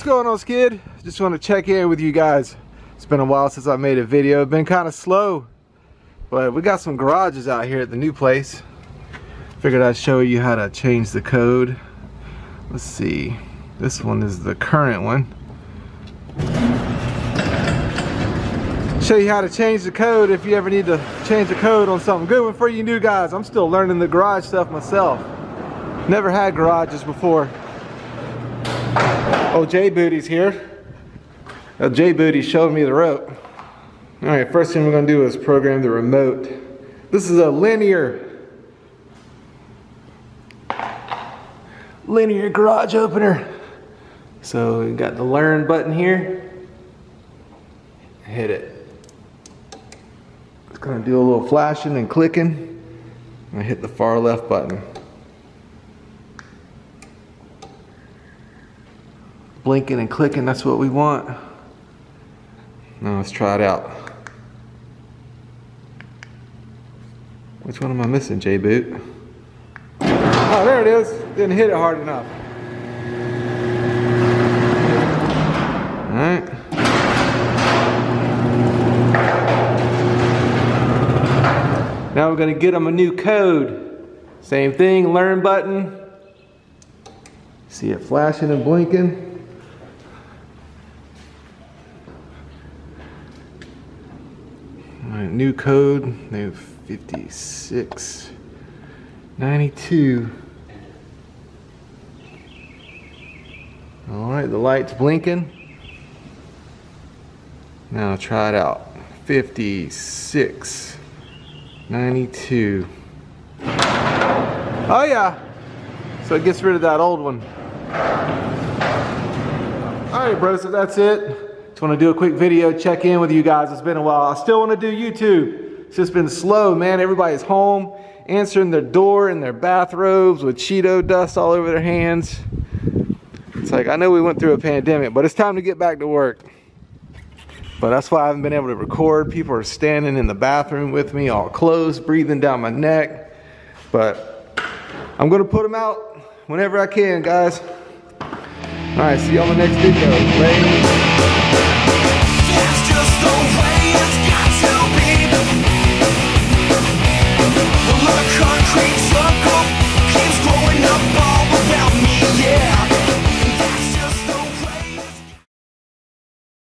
going on, Skid? Just want to check in with you guys. It's been a while since I made a video. It's been kind of slow, but we got some garages out here at the new place. Figured I'd show you how to change the code. Let's see. This one is the current one. Show you how to change the code if you ever need to change the code on something. Good one for you new guys. I'm still learning the garage stuff myself. Never had garages before. Oh, J Booty's here. J Booty showed me the rope. Alright, first thing we're going to do is program the remote. This is a linear garage opener. So we got the learn button here. Hit it. It's going to do a little flashing and clicking. I hit the far left button. Blinking and clicking, that's what we want. Now let's try it out. Which one am I missing, J-Boot? Oh, there it is. Didn't hit it hard enough. Alright. Now we're going to get them a new code. Same thing, learn button. See it flashing and blinking. Alright, new code, new 5692. Alright, the light's blinking. Now try it out. 5692. Oh yeah! So it gets rid of that old one. Alright bro, so that's it. Just want to do a quick video, check in with you guys. It's been a while. I still want to do YouTube. It's just been slow, man. Everybody's home, answering their door in their bathrobes with Cheeto dust all over their hands. It's like, I know we went through a pandemic, but it's time to get back to work. But that's why I haven't been able to record. People are standing in the bathroom with me, all close, breathing down my neck. But I'm going to put them out whenever I can, guys. All right, see you on the next video. Later.